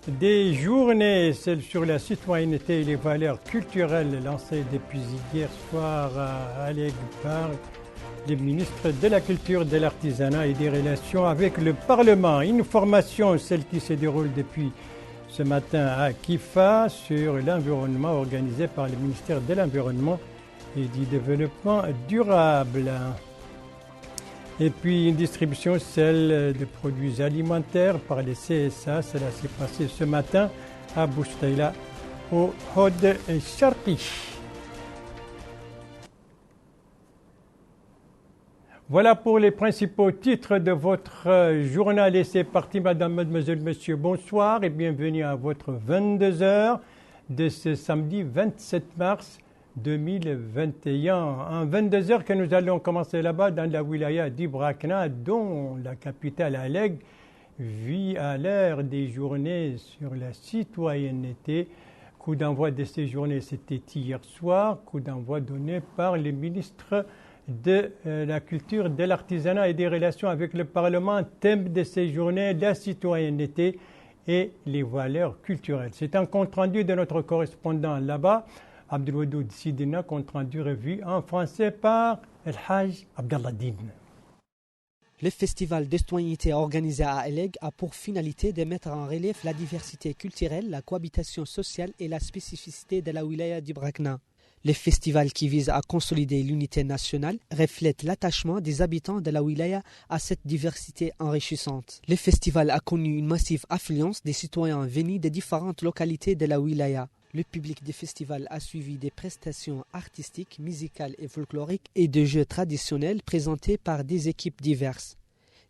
des journées, celle sur la citoyenneté et les valeurs culturelles lancées depuis hier soir à Alleg par les ministres de la Culture, de l'Artisanat et des Relations avec le Parlement. Une formation, celle qui se déroule depuis ce matin à Kifa sur l'environnement organisée par le ministère de l'Environnement et du Développement durable. Et puis une distribution, celle de produits alimentaires par les CSA. Cela s'est passé ce matin à Bouchtaïla, au Hod Sharqi. Voilà pour les principaux titres de votre journal. Et c'est parti, madame, mademoiselle, monsieur, bonsoir et bienvenue à votre 22h de ce samedi 27 mars 2021. En 22h que nous allons commencer là-bas dans la wilaya d'Ibrakna, dont la capitale Alleg vit à l'ère des journées sur la citoyenneté. Coup d'envoi de ces journées, c'était hier soir. Coup d'envoi donné par les ministres de la culture, de l'artisanat et des relations avec le Parlement. Thème de ces journées, la citoyenneté et les valeurs culturelles. C'est un compte-rendu de notre correspondant là-bas, Abdelwadoud Sidina, compte-rendu revu en français par El Haj Abdallah Din. Le festival de citoyenneté organisé à Alleg a pour finalité de mettre en relief la diversité culturelle, la cohabitation sociale et la spécificité de la wilaya d'Ibrakna. Le festival qui vise à consolider l'unité nationale reflète l'attachement des habitants de la wilaya à cette diversité enrichissante. Le festival a connu une massive affluence des citoyens venus de différentes localités de la wilaya. Le public du festival a suivi des prestations artistiques, musicales et folkloriques et de jeux traditionnels présentés par des équipes diverses.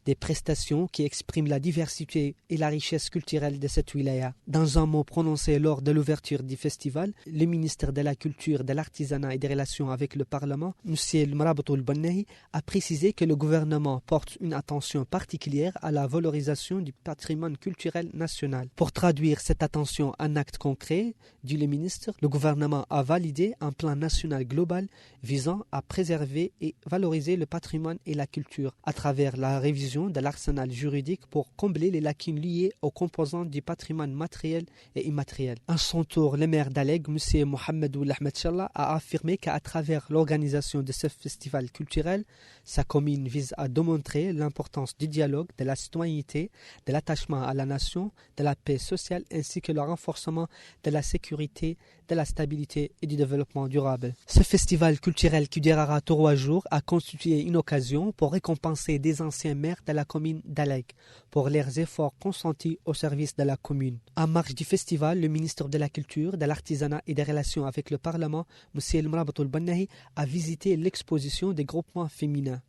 Des prestations qui expriment la diversité et la richesse culturelle de cette wilaya. Dans un mot prononcé lors de l'ouverture du festival, le ministre de la Culture, de l'Artisanat et des Relations avec le Parlement, M. Mrabatou Bannahi, a précisé que le gouvernement porte une attention particulière à la valorisation du patrimoine culturel national. Pour traduire cette attention en actes concrets, dit le ministre, le gouvernement a validé un plan national global visant à préserver et valoriser le patrimoine et la culture à travers la révision de l'arsenal juridique pour combler les lacunes liées aux composantes du patrimoine matériel et immatériel. À son tour, le maire d'Alleg, M. Mohamedou Ahmed Challa, a affirmé qu'à travers l'organisation de ce festival culturel, sa commune vise à démontrer l'importance du dialogue, de la citoyenneté, de l'attachement à la nation, de la paix sociale ainsi que le renforcement de la sécurité, de la stabilité et du développement durable. Ce festival culturel qui durera 3 jours a constitué une occasion pour récompenser des anciens maires de la commune d'Alleg pour leurs efforts consentis au service de la commune. En marge du festival, le ministre de la Culture, de l'Artisanat et des Relations avec le Parlement, M. Mrabatou Bannahi, a visité l'exposition des groupements féminins.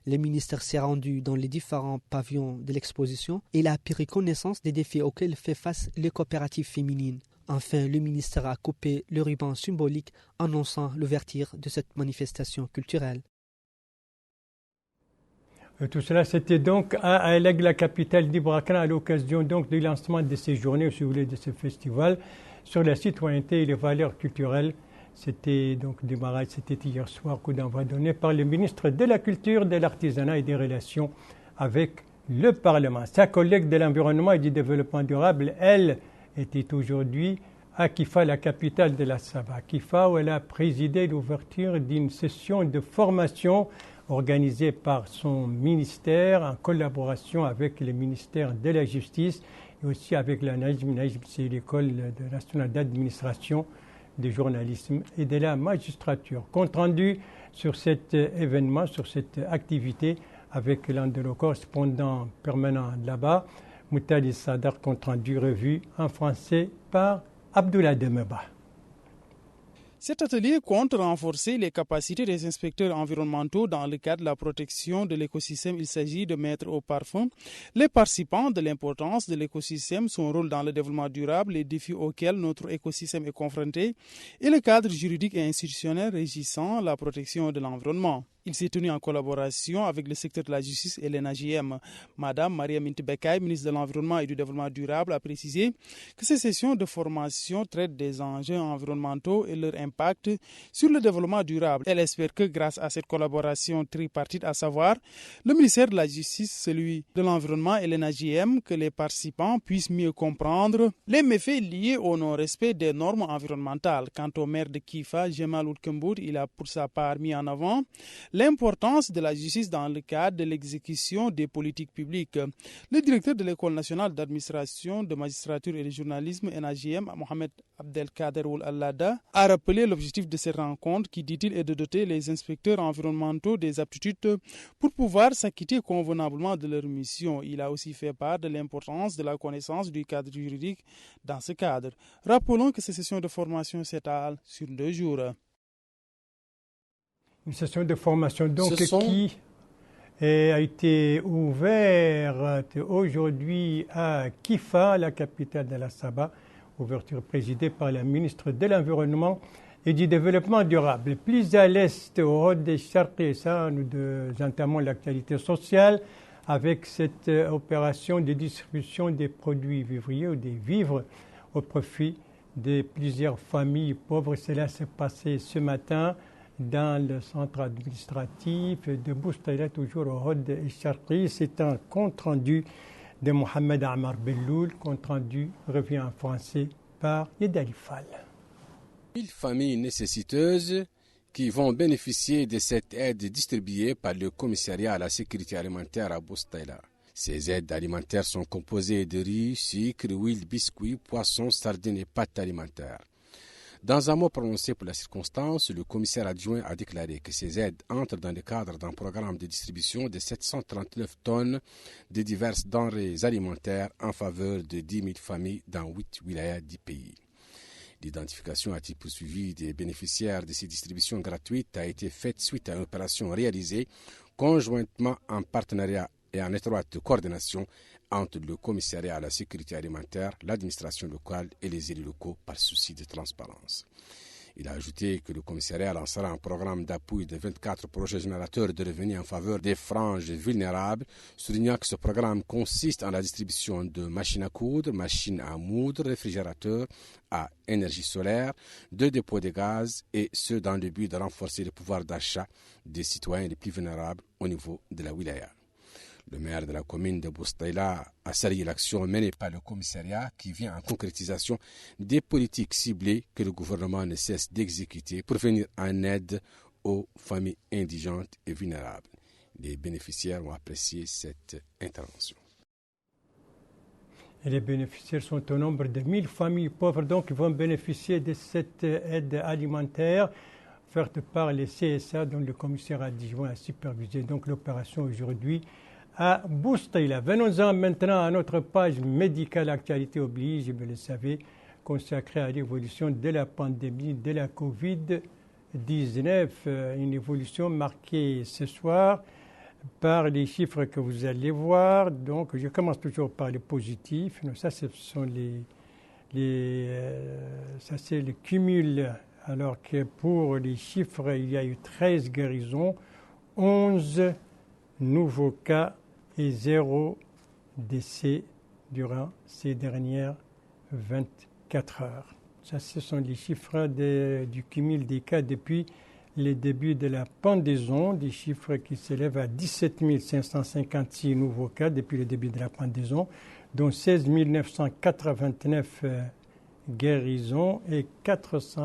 Le ministre s'est rendu dans les différents pavillons de l'exposition et il a pris connaissance des défis auxquels fait face les coopératives féminines. Enfin, le ministre a coupé le ruban symbolique annonçant l'ouverture de cette manifestation culturelle. Tout cela, c'était donc à Alleg, la capitale d'Ibrakna, à l'occasion donc du lancement de ces journées, si vous voulez, de ce festival sur la citoyenneté et les valeurs culturelles. C'était donc démarrage, c'était hier soir, coup d'envoi donné par le ministre de la Culture, de l'Artisanat et des Relations avec le Parlement. Sa collègue de l'Environnement et du Développement durable, elle, était aujourd'hui à Kifa, la capitale de la Saba. Kifa, où elle a présidé l'ouverture d'une session de formation organisée par son ministère en collaboration avec le ministère de la Justice et aussi avec la NAJM. NAJM, c'est l'école nationale d'administration, du journalisme et de la magistrature. Compte rendu sur cet événement, sur cette activité avec l'un de nos correspondants permanents là-bas, Moutali Sadar, compte rendu revu en français par Abdoulaye Demeba. Cet atelier compte renforcer les capacités des inspecteurs environnementaux dans le cadre de la protection de l'écosystème. Il s'agit de mettre au parfum les participants de l'importance de l'écosystème, son rôle dans le développement durable, les défis auxquels notre écosystème est confronté et le cadre juridique et institutionnel régissant la protection de l'environnement. Il s'est tenu en collaboration avec le secteur de la justice et l'ENAJM. Madame Maria Mintibekay, ministre de l'Environnement et du Développement durable, a précisé que ces sessions de formation traitent des enjeux environnementaux et leur impact sur le développement durable. Elle espère que grâce à cette collaboration tripartite, à savoir le ministère de la Justice, celui de l'Environnement et l'ENAJM, que les participants puissent mieux comprendre les méfaits liés au non-respect des normes environnementales. Quant au maire de Kifa, Jemal Oudkemboud, il a pour sa part mis en avant l'importance de la justice dans le cadre de l'exécution des politiques publiques. Le directeur de l'École nationale d'administration, de magistrature et de journalisme NAJM, Mohamed Abdelkader Ould Allada, a rappelé l'objectif de cette rencontre qui, dit-il, est de doter les inspecteurs environnementaux des aptitudes pour pouvoir s'acquitter convenablement de leur mission. Il a aussi fait part de l'importance de la connaissance du cadre juridique dans ce cadre. Rappelons que ces sessions de formation s'étalent sur 2 jours. Une session de formation donc qui a été ouverte aujourd'hui à Kifa, la capitale de la Saba, ouverture présidée par la ministre de l'Environnement et du Développement durable. Plus à l'est, au Hod des Charqi, ça, nous entamons l'actualité sociale avec cette opération de distribution des produits vivriers ou des vivres au profit de plusieurs familles pauvres. Cela s'est passé ce matin dans le centre administratif de Boustaïla, toujours au Hod des Charqi. C'est un compte-rendu de Mohamed Amar Belloul. Compte-rendu revient en français par Yedali Fall. 1000 familles nécessiteuses qui vont bénéficier de cette aide distribuée par le commissariat à la sécurité alimentaire à Boustaïla. Ces aides alimentaires sont composées de riz, sucre, huile, biscuits, poissons, sardines et pâtes alimentaires. Dans un mot prononcé pour la circonstance, le commissaire adjoint a déclaré que ces aides entrent dans le cadre d'un programme de distribution de 739 tonnes de diverses denrées alimentaires en faveur de 10 000 familles dans 8 wilayas du pays. L'identification à titre poursuivi des bénéficiaires de ces distributions gratuites a été faite suite à une opération réalisée conjointement en partenariat et en étroite coordination entre le commissariat à la sécurité alimentaire, l'administration locale et les élus locaux par souci de transparence. Il a ajouté que le commissariat lancera un programme d'appui de 24 projets générateurs de revenus en faveur des franges vulnérables, soulignant que ce programme consiste en la distribution de machines à coudre, machines à moudre, réfrigérateurs à énergie solaire, de dépôts de gaz, et ce dans le but de renforcer le pouvoir d'achat des citoyens les plus vulnérables au niveau de la wilaya. Le maire de la commune de Boustaïla a salué l'action menée par le commissariat qui vient en concrétisation des politiques ciblées que le gouvernement ne cesse d'exécuter pour venir en aide aux familles indigentes et vulnérables. Les bénéficiaires ont apprécié cette intervention. Et les bénéficiaires sont au nombre de 1000 familles pauvres donc qui vont bénéficier de cette aide alimentaire offerte par les CSA dont le commissaire adjoint a supervisé donc l'opération aujourd'hui à Boustaïla. Venons-en maintenant à notre page médicale, actualité oblige, vous le savez, consacrée à l'évolution de la pandémie de la Covid-19. Une évolution marquée ce soir par les chiffres que vous allez voir. Donc, je commence toujours par les positifs. Ça, ce sont ça, c'est le cumul. Alors que pour les chiffres, il y a eu 13 guérisons, 11 nouveaux cas et 0 décès durant ces dernières 24 heures. Ça, ce sont les chiffres du cumul des cas depuis le début de la pendaison, des chiffres qui s'élèvent à 17 556 nouveaux cas depuis le début de la pendaison, dont 16 989 guérisons et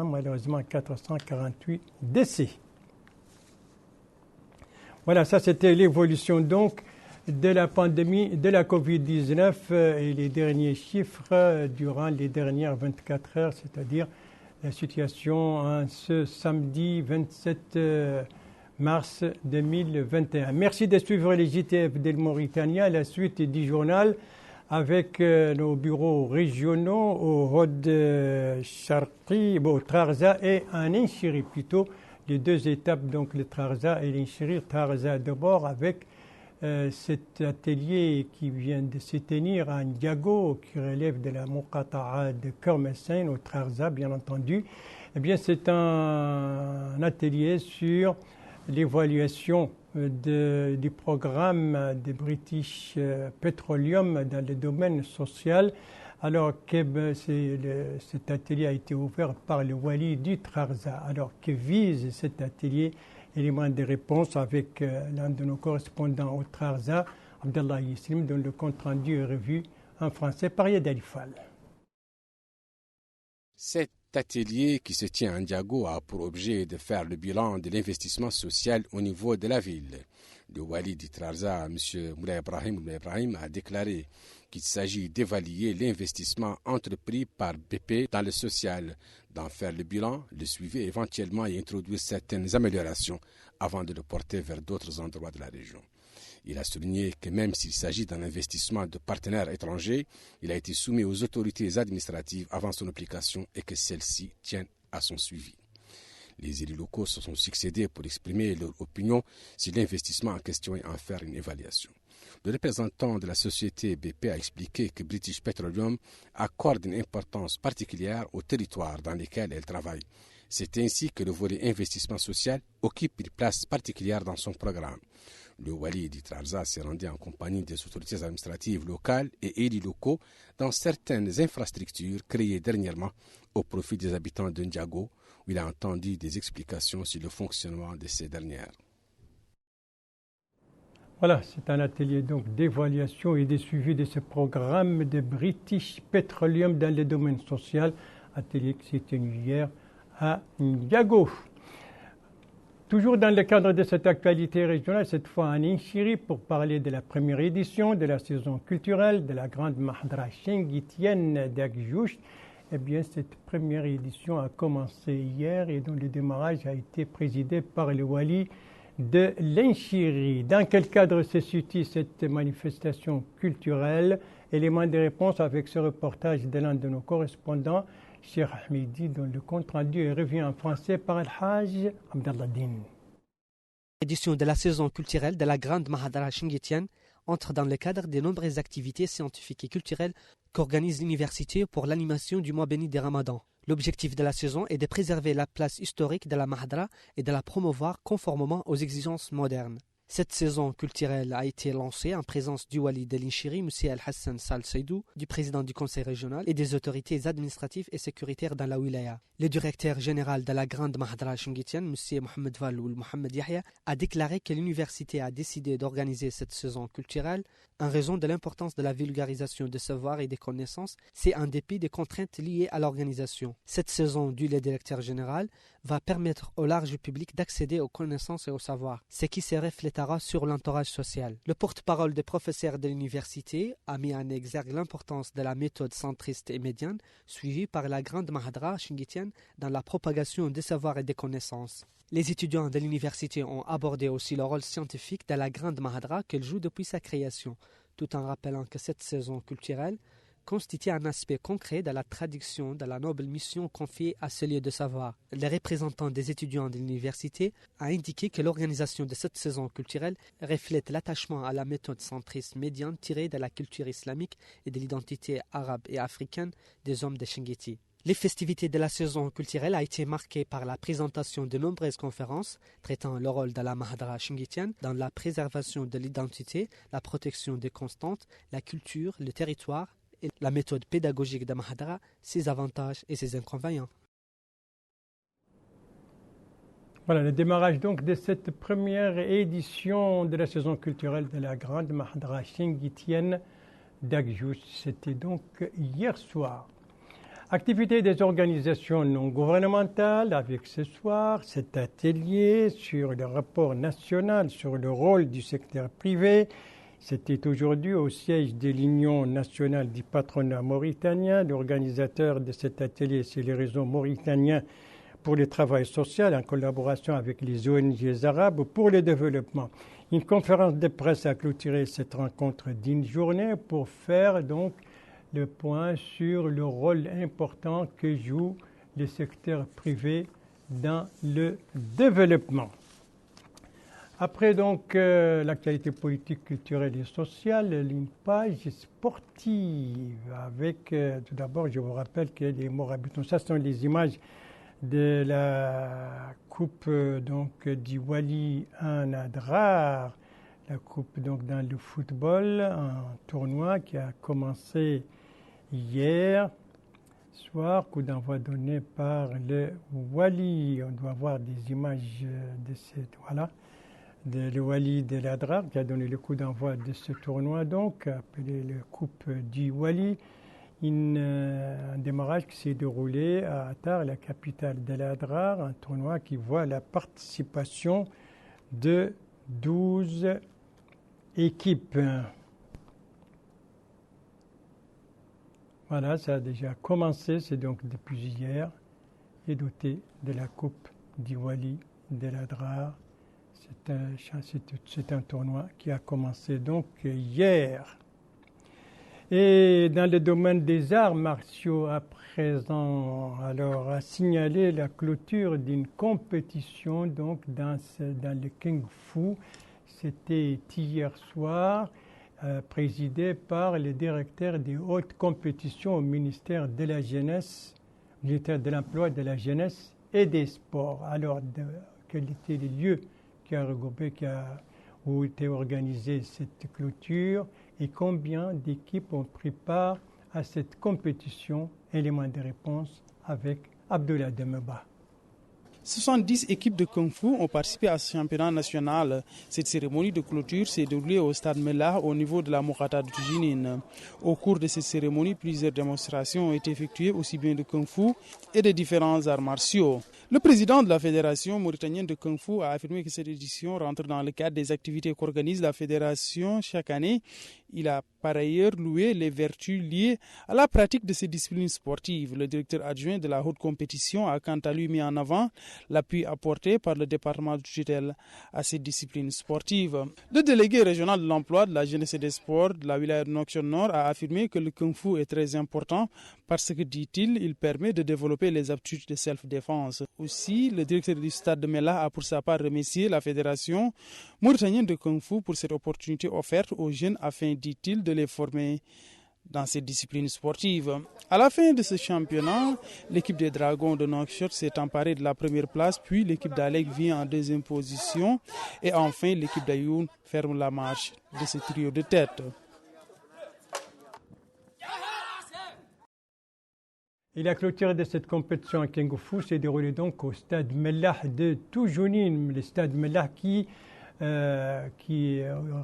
malheureusement 448 décès. Voilà, ça c'était l'évolution donc de la pandémie de la Covid-19 et les derniers chiffres durant les dernières 24 heures, c'est-à-dire la situation ce samedi 27 mars 2021. Merci de suivre les JTF de Mauritanie, la suite du journal avec nos bureaux régionaux au Hod Charqi, au Trarza et en Inchiri plutôt, les 2 étapes, donc le Trarza et l'Inchiri. Trarza d'abord avec cet atelier qui vient de se tenir à Ndiago, qui relève de la Muqata'a de Kermessin au Trarza, bien entendu. Eh bien, c'est un atelier sur l'évaluation du programme de British Petroleum dans le domaine social, alors que cet atelier a été ouvert par le Wali du Trarza. Alors que vise cet atelier? Élément de réponse avec l'un de nos correspondants au Trarza, Abdallah Yislim, dont le compte-rendu est revu en français par Yad Alifal. Cet atelier qui se tient à Ndiago a pour objet de faire le bilan de l'investissement social au niveau de la ville. Le Wali du Trarza, M. Moulay Ibrahim, a déclaré qu'il s'agit d'évaluer l'investissement entrepris par BP dans le social, d'en faire le bilan, le suivre éventuellement et introduire certaines améliorations avant de le porter vers d'autres endroits de la région. Il a souligné que même s'il s'agit d'un investissement de partenaires étrangers, il a été soumis aux autorités administratives avant son application et que celles-ci tiennent à son suivi. Les élus locaux se sont succédés pour exprimer leur opinion sur l'investissement en question et en faire une évaluation. Le représentant de la société BP a expliqué que British Petroleum accorde une importance particulière aux territoires dans lesquels elle travaille. C'est ainsi que le volet investissement social occupe une place particulière dans son programme. Le Wali du Trarza s'est rendu en compagnie des autorités administratives locales et élus locaux dans certaines infrastructures créées dernièrement au profit des habitants de Ndiago, où il a entendu des explications sur le fonctionnement de ces dernières. Voilà, c'est un atelier donc d'évaluation et de suivi de ce programme de British Petroleum dans le domaine social, atelier qui s'est tenu hier à Ndiago. Toujours dans le cadre de cette actualité régionale, cette fois en Inchiri, pour parler de la première édition de la saison culturelle de la grande Mahdra Chinguitienne d'Agjouch. Eh bien, cette première édition a commencé hier et dont le démarrage a été présidé par le Wali de l'Inchiri. Dans quel cadre se situe cette manifestation culturelle? Élément de réponse avec ce reportage de l'un de nos correspondants, Cheikh Ahmidi, dont le compte-rendu est revu en français par Al-Hajj Abdallah Din. L'édition de la saison culturelle de la grande Mahdra Chinguitienne entre dans le cadre des nombreuses activités scientifiques et culturelles qu'organise l'université pour l'animation du mois béni des Ramadan. L'objectif de la saison est de préserver la place historique de la Mahdra et de la promouvoir conformément aux exigences modernes. Cette saison culturelle a été lancée en présence du Wali de l'Inchiri, M. Al-Hassan Sal Saïdou, du président du conseil régional et des autorités administratives et sécuritaires dans la wilaya. Le directeur général de la grande Mahdra Chinguitienne, M. Mohamed Valoul Mohamed Yahya, a déclaré que l'université a décidé d'organiser cette saison culturelle en raison de l'importance de la vulgarisation des savoirs et des connaissances, c'est en dépit des contraintes liées à l'organisation. Cette saison, dit le directeur général, va permettre au large public d'accéder aux connaissances et aux savoirs, ce qui se reflétera sur l'entourage social. Le porte-parole des professeurs de l'université a mis en exergue l'importance de la méthode centriste et médiane suivie par la grande Mahdra Chinguitienne dans la propagation des savoirs et des connaissances. Les étudiants de l'université ont abordé aussi le rôle scientifique de la grande Mahdra qu'elle joue depuis sa création, tout en rappelant que cette saison culturelle constitue un aspect concret de la traduction de la noble mission confiée à ce lieu de savoir. Le représentant des étudiants de l'université a indiqué que l'organisation de cette saison culturelle reflète l'attachement à la méthode centriste médiane tirée de la culture islamique et de l'identité arabe et africaine des hommes de Chinguitie. Les festivités de la saison culturelle a été marquées par la présentation de nombreuses conférences traitant le rôle de la Mahdra Chinguitienne dans la préservation de l'identité, la protection des constantes, la culture, le territoire et la méthode pédagogique de Mahdra, ses avantages et ses inconvénients. Voilà le démarrage donc de cette première édition de la saison culturelle de la grande Mahdra Chinguitienne d'Agjouch. C'était donc hier soir. Activité des organisations non gouvernementales avec ce soir cet atelier sur le rapport national sur le rôle du secteur privé. C'était aujourd'hui au siège de l'Union nationale du patronat mauritanien. L'organisateur de cet atelier, c'est le réseau mauritanien pour le travail social en collaboration avec les ONG arabes pour le développement. Une conférence de presse a clôturé cette rencontre d'une journée pour faire donc le point sur le rôle important que joue le secteur privé dans le développement. Après donc l'actualité politique, culturelle et sociale, une page sportive avec, tout d'abord je vous rappelle que les Morabitons, ça sont les images de la Coupe donc, du Wali en Adrar, la Coupe donc, dans le football, un tournoi qui a commencé hier soir, coup d'envoi donné par le Wali. On doit voir des images de cette, voilà, le Wali de l'Adrar qui a donné le coup d'envoi de ce tournoi, donc appelé la Coupe du Wali. Un démarrage qui s'est déroulé à Attar, la capitale de l'Adrar, un tournoi qui voit la participation de 12 équipes. Voilà, ça a déjà commencé, c'est donc depuis hier, et doté de la Coupe du Wali de l'Adrar. C'est un tournoi qui a commencé donc hier. Et dans le domaine des arts martiaux, à présent, alors, a signalé la clôture d'une compétition donc dans le Kung Fu. C'était hier soir, présidé par le directeur des hautes compétitions au ministère de la Jeunesse, ministère de l'Emploi, de la Jeunesse et des Sports. Alors, quel était le lieu qui a regroupé, où était organisée cette clôture et combien d'équipes ont pris part à cette compétition? Élément de réponse avec Abdullah Demeba. 70 équipes de Kung Fu ont participé à ce championnat national. Cette cérémonie de clôture s'est déroulée au stade Mellah au niveau de la Mokata de Tujinin. Au cours de cette cérémonie, plusieurs démonstrations ont été effectuées aussi bien de Kung Fu et de différents arts martiaux. Le président de la Fédération mauritanienne de Kung Fu a affirmé que cette édition rentre dans le cadre des activités qu'organise la Fédération chaque année. Il a par ailleurs loué les vertus liées à la pratique de ces disciplines sportives. Le directeur adjoint de la haute compétition a quant à lui mis en avant l'appui apporté par le département de tutelle à ces disciplines sportives. Le délégué régional de l'emploi, de la jeunesse et des sports de la wilaya de Nouakchott Nord a affirmé que le Kung Fu est très important parce que, dit-il, il permet de développer les aptitudes de self-défense. Aussi, le directeur du stade de Mellah a pour sa part remercié la Fédération mauritanienne de Kung Fu pour cette opportunité offerte aux jeunes afin, dit-il, de les former dans ces disciplines sportives. À la fin de ce championnat, l'équipe des Dragons de Nouakchott s'est emparée de la première place, puis l'équipe d'Alec vient en deuxième position et enfin l'équipe d'Ayoun ferme la marche de ce trio de tête. Et la clôture de cette compétition à Kung Fu s'est déroulée donc au stade Mellah de Tujinin, le stade Mellah qui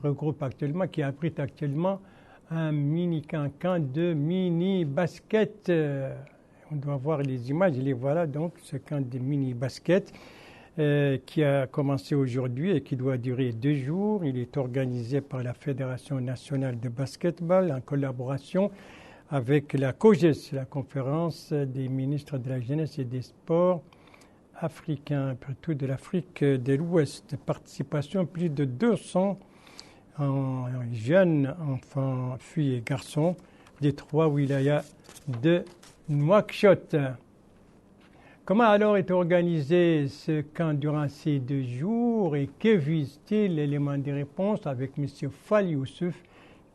regroupe actuellement, qui abrite actuellement un mini-cancan de mini-basket. On doit voir les images, les voilà donc, ce camp de mini-basket qui a commencé aujourd'hui et qui doit durer 2 jours. Il est organisé par la Fédération nationale de basketball en collaboration avec la COGES, la conférence des ministres de la jeunesse et des sports africains, surtout de l'Afrique de l'Ouest. Participation plus de 200 jeunes enfants, filles et garçons des 3 wilayas de Nouakchott. Comment alors est organisé ce camp durant ces 2 jours et que vise-t-il? L'élément de réponse avec M. Fall Youssouf,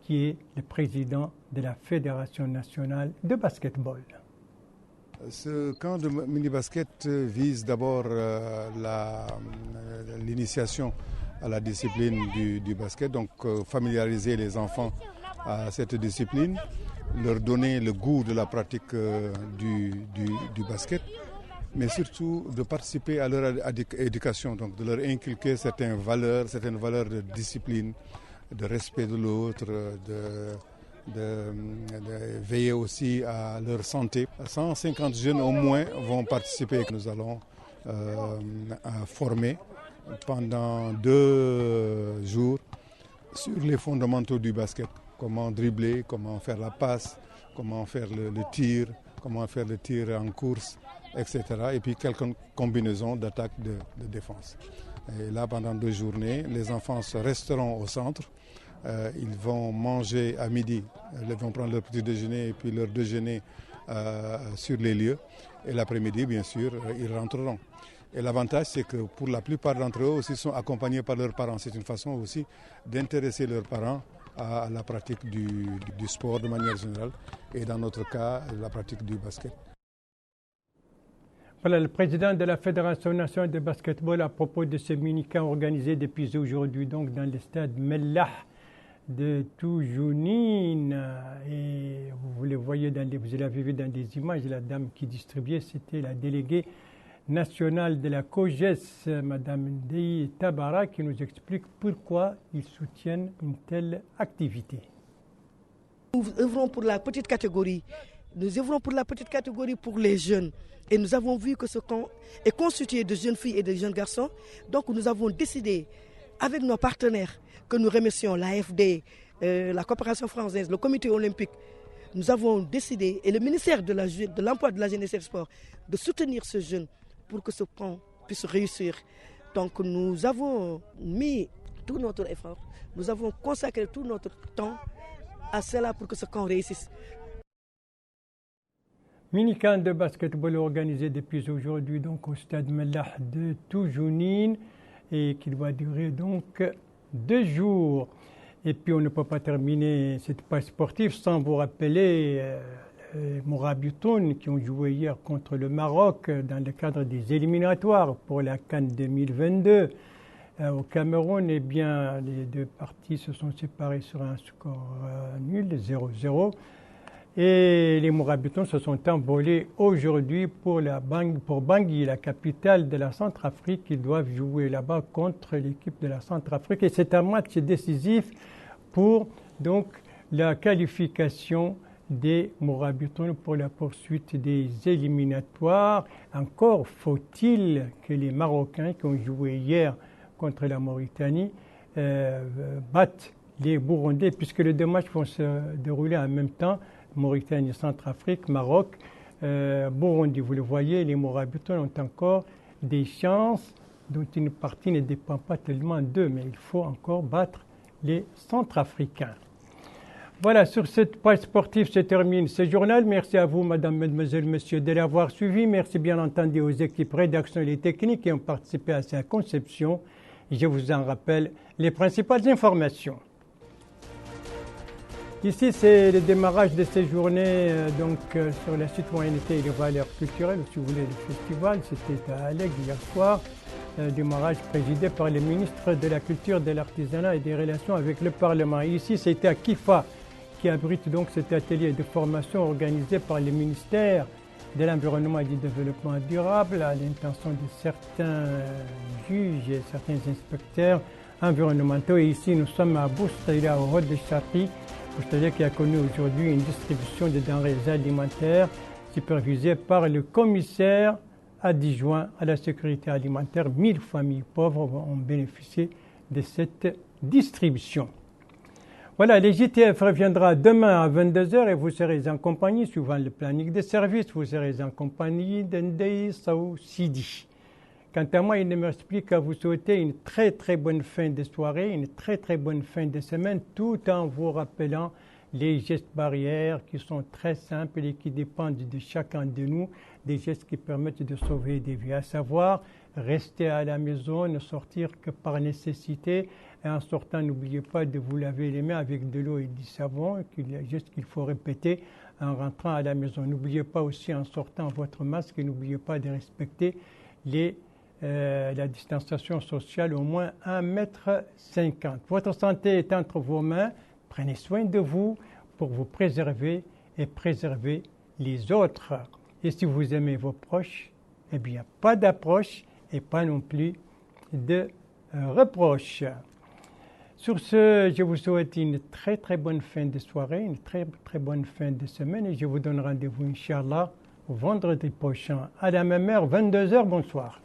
qui est le président de la Fédération nationale de basketball. Ce camp de mini-basket vise d'abord l'initiation à la discipline du basket, donc familiariser les enfants à cette discipline, leur donner le goût de la pratique du basket, mais surtout de participer à leur éducation, donc de leur inculquer certaines valeurs de discipline, de respect de l'autre, de veiller aussi à leur santé. 150 jeunes au moins vont participer. Nous allons former pendant 2 jours sur les fondamentaux du basket. Comment dribbler, comment faire la passe, comment faire le tir, comment faire le tir en course, etc. Et puis quelques combinaisons d'attaque, de défense. Et là, pendant 2 journées, les enfants resteront au centre. Ils vont manger à midi, ils vont prendre leur petit déjeuner et puis leur déjeuner sur les lieux. Et l'après-midi, bien sûr, ils rentreront. Et l'avantage, c'est que pour la plupart d'entre eux aussi sont accompagnés par leurs parents. C'est une façon aussi d'intéresser leurs parents à la pratique du sport de manière générale et dans notre cas, la pratique du basket. Voilà, le président de la Fédération nationale de basketball à propos de ce mini-camp organisé depuis aujourd'hui donc dans le stade Mellah de Toujounine. Et vous le voyez, vous l'avez vu dans des images, la dame qui distribuait, c'était la déléguée nationale de la COGES, Madame Ndei Tabara, qui nous explique pourquoi ils soutiennent une telle activité. Nous œuvrons pour la petite catégorie. Nous œuvrons pour la petite catégorie pour les jeunes. Et nous avons vu que ce camp est constitué de jeunes filles et de jeunes garçons. Donc nous avons décidé, avec nos partenaires, que nous remercions l'AFD, la coopération française, le comité olympique, nous avons décidé, et le ministère de l'Emploi, de la Jeunesse et du Sport, de soutenir ce jeune pour que ce camp puisse réussir. Donc nous avons mis tout notre effort, nous avons consacré tout notre temps à cela pour que ce camp réussisse. Mini-camp de basketball organisé depuis aujourd'hui donc au stade Mellah de Toujounine et qui va durer donc 2 jours. Et puis on ne peut pas terminer cette page sportive sans vous rappeler les Mourabitoun qui ont joué hier contre le Maroc dans le cadre des éliminatoires pour la CAN 2022. Au Cameroun, eh bien, les deux parties se sont séparées sur un score nul, 0-0. Et les Mourabitoun se sont envolés aujourd'hui pour Bangui, la capitale de la Centrafrique. Ils doivent jouer là-bas contre l'équipe de la Centrafrique. Et c'est un match décisif pour donc la qualification des Mourabitoun pour la poursuite des éliminatoires. Encore faut-il que les Marocains qui ont joué hier contre la Mauritanie battent les Burundais, puisque les 2 matchs vont se dérouler en même temps. Mauritanie, Centrafrique, Maroc, Burundi. Vous le voyez, les Mourabitoun ont encore des chances dont une partie ne dépend pas tellement d'eux, mais il faut encore battre les Centrafricains. Voilà, sur cette page sportive se termine ce journal. Merci à vous, Madame, Mademoiselle, Monsieur, de l'avoir suivi. Merci bien entendu aux équipes rédactionnelles et techniques qui ont participé à sa conception. Je vous en rappelle les principales informations. Ici, c'est le démarrage de ces journées sur la citoyenneté et les valeurs culturelles, ou si vous voulez, le festival. C'était à Alleg hier soir, démarrage présidé par le ministre de la Culture, de l'Artisanat et des Relations avec le Parlement. Ici, c'était à Kifa, qui abrite donc cet atelier de formation organisé par le ministère de l'Environnement et du Développement durable à l'intention de certains juges et certains inspecteurs environnementaux. Et ici, nous sommes à Boustaïla, au Hod de Chapri, qui a connu aujourd'hui une distribution de denrées alimentaires supervisée par le commissaire adjoint à la sécurité alimentaire. 1000 familles pauvres ont bénéficié de cette distribution. Voilà, le JTF reviendra demain à 22h et vous serez en compagnie, suivant le planning de service, vous serez en compagnie d'Ndei Saou Sidi. Quant à moi, il ne me reste plus qu'à vous souhaiter une très très bonne fin de soirée, une très très bonne fin de semaine, tout en vous rappelant les gestes barrières qui sont très simples et qui dépendent de chacun de nous, des gestes qui permettent de sauver des vies, à savoir rester à la maison, ne sortir que par nécessité, et en sortant, n'oubliez pas de vous laver les mains avec de l'eau et du savon, geste qu'il faut répéter en rentrant à la maison. N'oubliez pas aussi en sortant votre masque et n'oubliez pas de respecter la distanciation sociale au moins 1,50 m. Votre santé est entre vos mains. Prenez soin de vous pour vous préserver et préserver les autres. Et si vous aimez vos proches, eh bien, pas d'approche et pas non plus de reproches. Sur ce, je vous souhaite une très très bonne fin de soirée, une très très bonne fin de semaine et je vous donne rendez-vous, Inch'Allah, au vendredi prochain à la même heure, 22h. Bonsoir.